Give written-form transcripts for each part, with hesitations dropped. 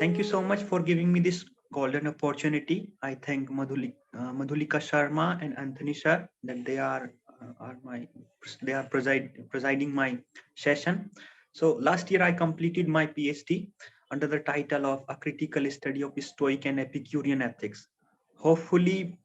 Thank you so much for giving me this golden opportunity. I thank Madhulika Sharma and Anthony Sir that are my they are presiding my session. So last year I completed my PhD under the title of A Critical Study of Stoic and Epicurean Ethics. Hopefully,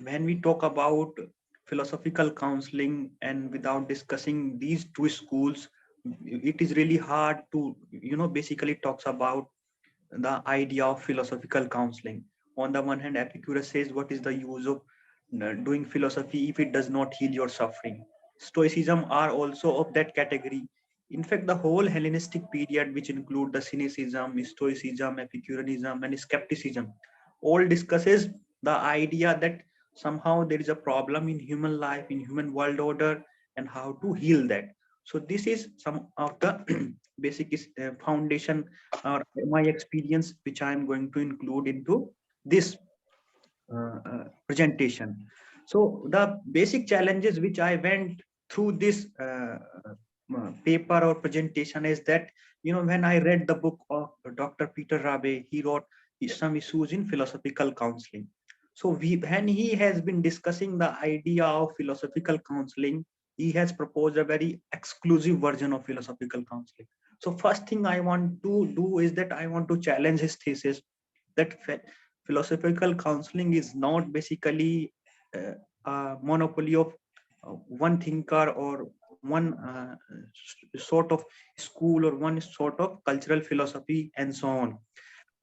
when we talk about philosophical counseling and without discussing these two schools, it is really hard to basically talks about the idea of philosophical counseling. On the one hand, Epicurus says, what is the use of doing philosophy if it does not heal your suffering? Stoicism are also of that category. In fact, the whole Hellenistic period, which include the Cynicism, Stoicism, Epicureanism, and skepticism, all discusses the idea that somehow there is a problem in human life, in human world order, and how to heal that. So this is some of the basic foundation or my experience, which I am going to include into this presentation. So the basic challenges which I went through this paper or presentation is that, when I read the book of Dr. Peter Rabe, he wrote some issues in philosophical counseling. So when he has been discussing the idea of philosophical counseling, he has proposed a very exclusive version of philosophical counseling. So first thing I want to do is that I want to challenge his thesis that philosophical counseling is not basically a monopoly of one thinker or one sort of school or one sort of cultural philosophy and so on.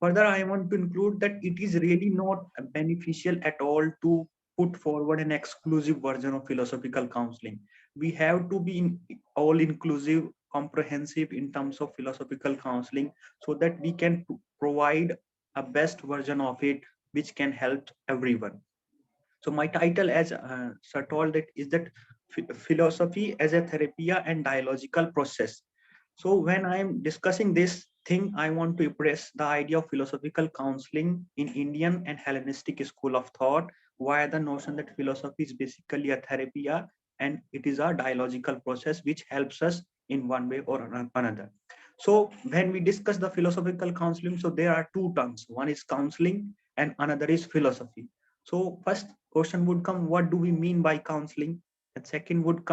Further, I want to include that it is really not beneficial at all to put forward an exclusive version of philosophical counseling. We have to be all inclusive, comprehensive in terms of philosophical counseling so that we can provide a best version of it which can help everyone. So my title, as Sir told it, is that philosophy as a Therapeia and Dialogical process. So when I'm discussing this thing, I want to express the idea of philosophical counseling in Indian and Hellenistic school of thought via the notion that philosophy is basically a Therapeia and it is a dialogical process which helps us in one way or another. So when we discuss the philosophical counseling, so there are two terms. One is counseling and another is philosophy. So first question would come, what do we mean by counseling? And second would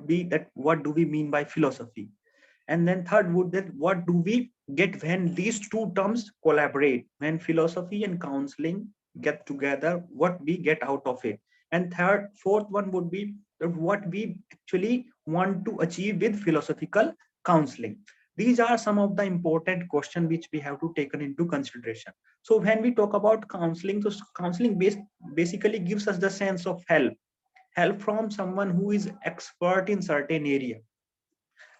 be that what do we mean by philosophy? And then third would that what do we get when these two terms collaborate, when philosophy and counseling get together, what we get out of it? And fourth one would be that what we actually want to achieve with philosophical counseling. These are some of the important questions which we have to take into consideration. So when we talk about counseling, so counseling basically gives us the sense of help from someone who is expert in certain area.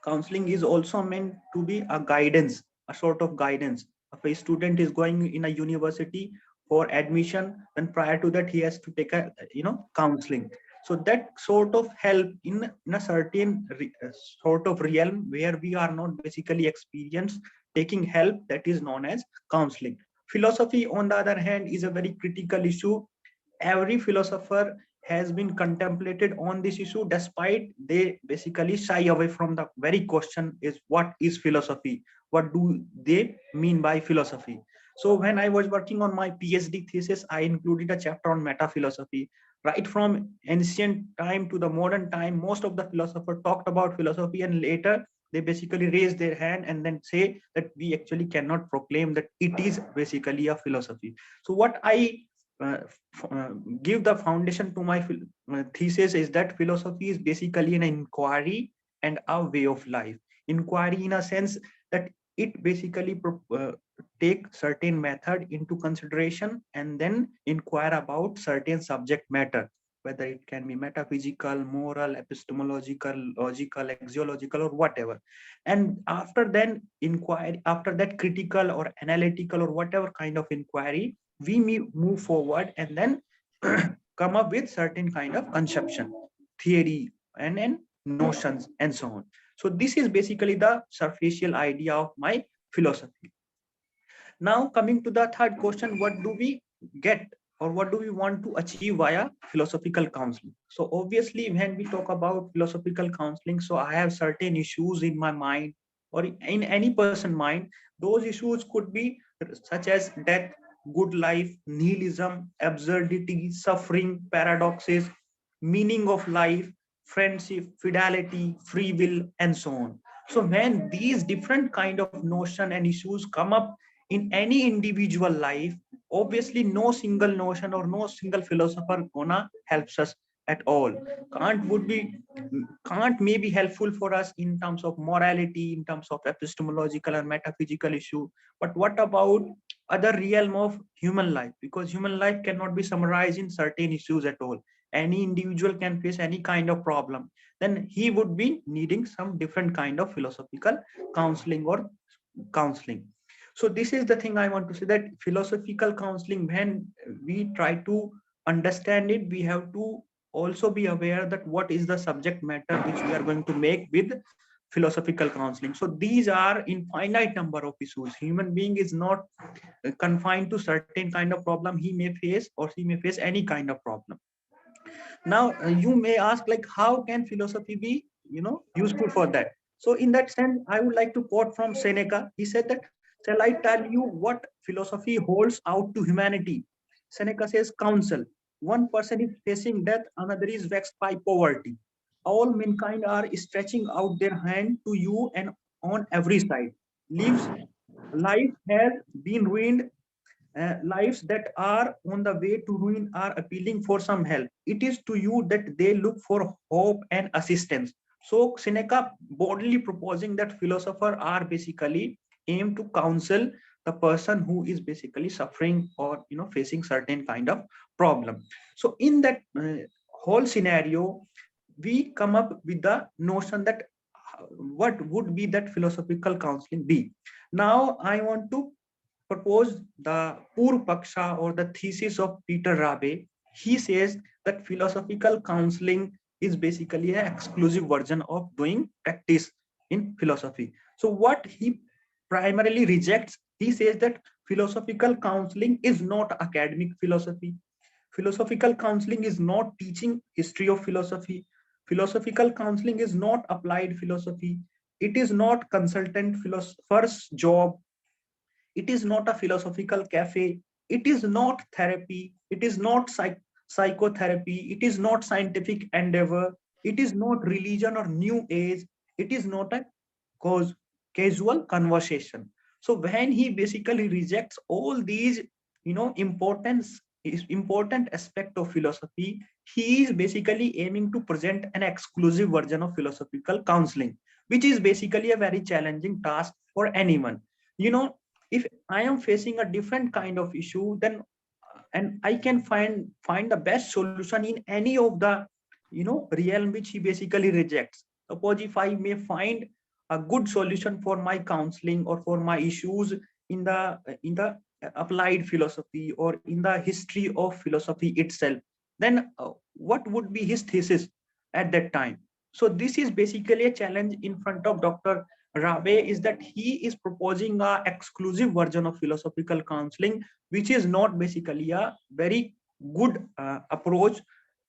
Counseling is also meant to be a guidance, a sort of guidance. If a student is going in a university for admission, then prior to that he has to take a counseling. So that sort of help in a certain sort of realm where we are not basically experienced taking help, that is known as counseling. Philosophy, on the other hand, is a very critical issue. Every philosopher has been contemplated on this issue, despite they basically shy away from the very question is what is philosophy, what do they mean by philosophy. So when I was working on my PhD thesis, I included a chapter on metaphilosophy. Right from ancient time to the modern time, most of the philosophers talked about philosophy, and later they basically raise their hand and then say that we actually cannot proclaim that it is basically a philosophy. So what I uh, uh, give the foundation to my thesis is that philosophy is basically an inquiry and a way of life. Inquiry in a sense that it basically take certain method into consideration and then inquire about certain subject matter, whether it can be metaphysical, moral, epistemological, logical, axiological, or whatever. And after then inquiry, after that critical or analytical or whatever kind of inquiry, we move forward and then come up with certain kind of conception, theory, and notions and so on. So this is basically the superficial idea of my philosophy. Now coming to the third question, what do we get or what do we want to achieve via philosophical counseling? So obviously when we talk about philosophical counseling, so I have certain issues in my mind or in any person mind, those issues could be such as death, good life, nihilism, absurdity, suffering, paradoxes, meaning of life, friendship, fidelity, free will, and so on. So when these different kind of notion and issues come up in any individual life, obviously no single notion or no single philosopher gonna helps us at all. Kant may be helpful for us in terms of morality, in terms of epistemological and metaphysical issue, but what about other realm of human life? Because human life cannot be summarized in certain issues at all. Any individual can face any kind of problem, then he would be needing some different kind of philosophical counseling or counseling. So this is the thing I want to say, that philosophical counseling, when we try to understand it, we have to also be aware that what is the subject matter which we are going to make with philosophical counseling. So these are infinite number of issues. Human being is not confined to certain kind of problem he may face, or he may face any kind of problem. Now you may ask, like, how can philosophy be useful for that? So in that sense, I would like to quote from Seneca. He said that, shall I tell you what philosophy holds out to humanity? Seneca says, counsel. One person is facing death, another is vexed by poverty. All mankind are stretching out their hand to you, and on every side lives life has been ruined. Lives that are on the way to ruin are appealing for some help. It is to you that they look for hope and assistance. So Seneca boldly proposing that philosophers are basically aim to counsel the person who is basically suffering or facing certain kind of problem. So in that whole scenario, we come up with the notion that what would be that philosophical counseling be. Now I want to proposed the Pur Paksha or the thesis of Peter Rabe. He says that philosophical counseling is basically an exclusive version of doing practice in philosophy. So what he primarily rejects, he says that philosophical counseling is not academic philosophy. Philosophical counseling is not teaching history of philosophy. Philosophical counseling is not applied philosophy. It is not consultant philosopher's job. It is not a philosophical cafe. It is not therapy. It is not psychotherapy. It is not scientific endeavor. It is not religion or new age. It is not a cause casual conversation. So when he basically rejects all these importance is important aspect of philosophy, he is basically aiming to present an exclusive version of philosophical counseling, which is basically a very challenging task for anyone. you know if I am facing a different kind of issue, then and I can find the best solution in any of the realm which he basically rejects. Suppose if I may find a good solution for my counseling or for my issues in the applied philosophy or in the history of philosophy itself, then what would be his thesis at that time? So this is basically a challenge in front of Dr. Rabe, is that he is proposing a exclusive version of philosophical counseling, which is not basically a very good approach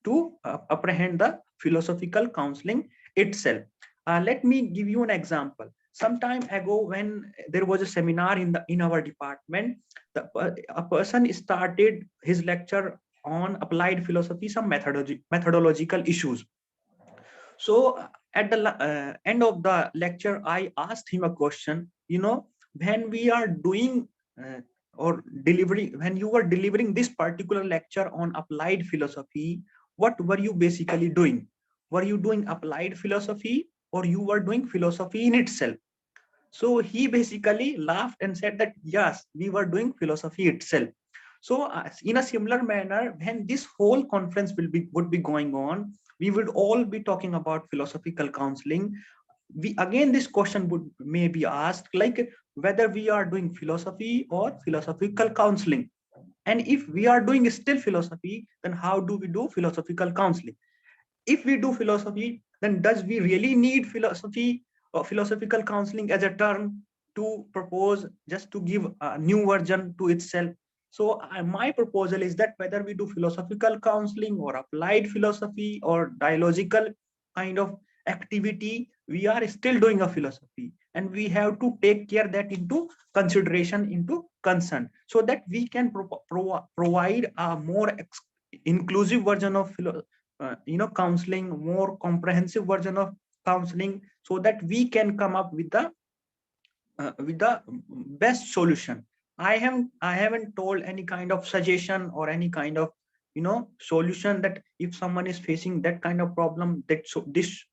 to apprehend the philosophical counseling itself. Let me give you an example. Some time ago, when there was a seminar in our department, a person started his lecture on applied philosophy, some methodological issues. So at the end of the lecture, I asked him a question. When we are doing or delivering, when you were delivering this particular lecture on applied philosophy, what were you basically doing? Were you doing applied philosophy, or you were doing philosophy in itself? So he basically laughed and said that yes, we were doing philosophy itself. So in a similar manner, when this whole conference would be going on, we would all be talking about philosophical counseling. We again, this question would may be asked, like, whether we are doing philosophy or philosophical counseling. And if we are doing still philosophy, then how do we do philosophical counseling? If we do philosophy, then does we really need philosophy or philosophical counseling as a term to propose just to give a new version to itself? So my proposal is that whether we do philosophical counseling or applied philosophy or dialogical kind of activity, we are still doing a philosophy. and we have to take care that into consideration, into concern, so that we can provide a more inclusive version of counseling, more comprehensive version of counseling, so that we can come up with the best solution. I haven't told any kind of suggestion or any kind of solution that if someone is facing that kind of problem, that this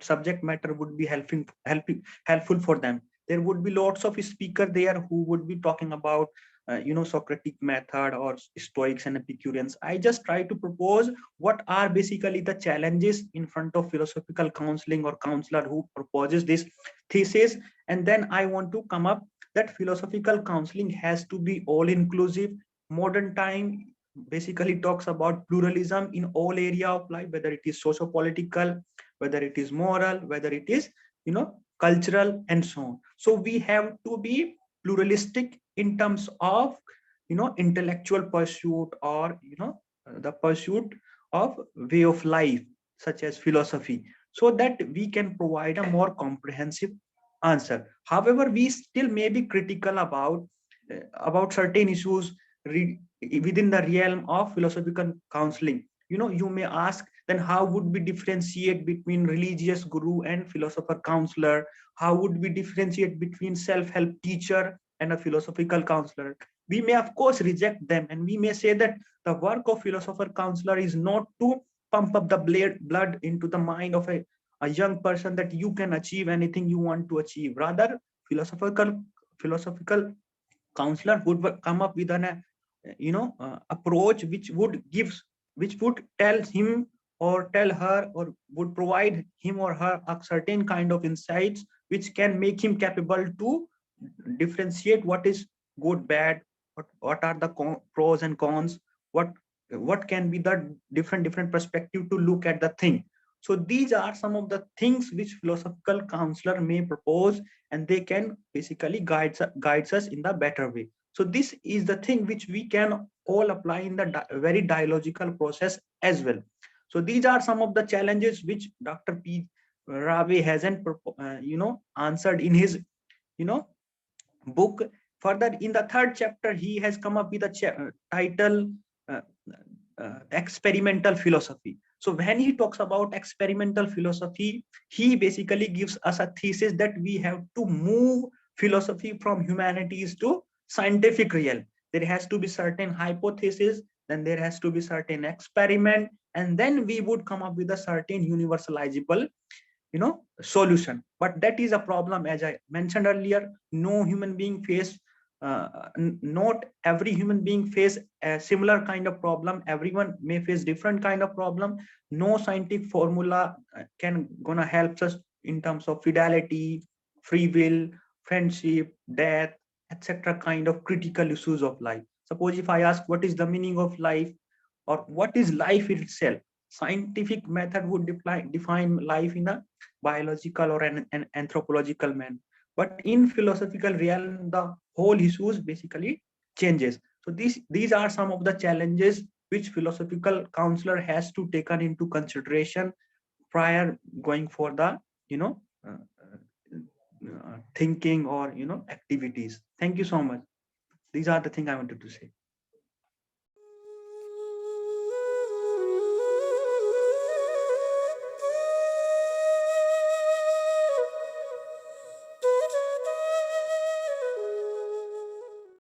subject matter would be helpful for them. There would be lots of speakers there who would be talking about Socratic method or Stoics and Epicureans. I just try to propose what are basically the challenges in front of philosophical counseling or counselor who proposes this thesis. And then I want to come up that philosophical counseling has to be all inclusive. Modern time basically talks about pluralism in all area of life, whether it is socio-political, whether it is moral, whether it is cultural, and so on. So we have to be pluralistic in terms of intellectual pursuit, or the pursuit of way of life such as philosophy, so that we can provide a more comprehensive answer. However, we still may be critical about certain issues within the realm of philosophical counseling. You may ask, then how would we differentiate between religious guru and philosopher counselor? How would we differentiate between self-help teacher and a philosophical counselor? We may of course reject them, and we may say that the work of philosopher counselor is not to pump up the blood into the mind of a young person that you can achieve anything you want to achieve. Rather, philosophical counselor would come up with an approach which would tell him or tell her, or would provide him or her a certain kind of insights which can make him capable to differentiate what is good, bad, what are the pros and cons, what can be the different perspective to look at the thing. So these are some of the things which philosophical counselor may propose, and they can basically guides us in the better way. So this is the thing which we can all apply in the very dialogical process as well. So these are some of the challenges which Dr. P. Ravi hasn't answered in his you know book. Further, in the third chapter, he has come up with a title, uh, experimental philosophy. So when he talks about experimental philosophy, he basically gives us a thesis that we have to move philosophy from humanities to scientific realm. There has to be certain hypothesis, then there has to be certain experiment, and then we would come up with a certain universalizable solution. But that is a problem, as I mentioned earlier. No human being face not every human being face a similar kind of problem. Everyone may face different kind of problem. No scientific formula can gonna help us in terms of fidelity, free will, friendship, death, etc. kind of critical issues of life. Suppose if I ask what is the meaning of life, or what is life itself, scientific method would define life in a biological or an anthropological manner. But in philosophical realm, the whole issues basically changes. So these are some of the challenges which philosophical counselor has to taken into consideration prior going for the you know uh, thinking or activities. Thank you so much. These are the things I wanted to say.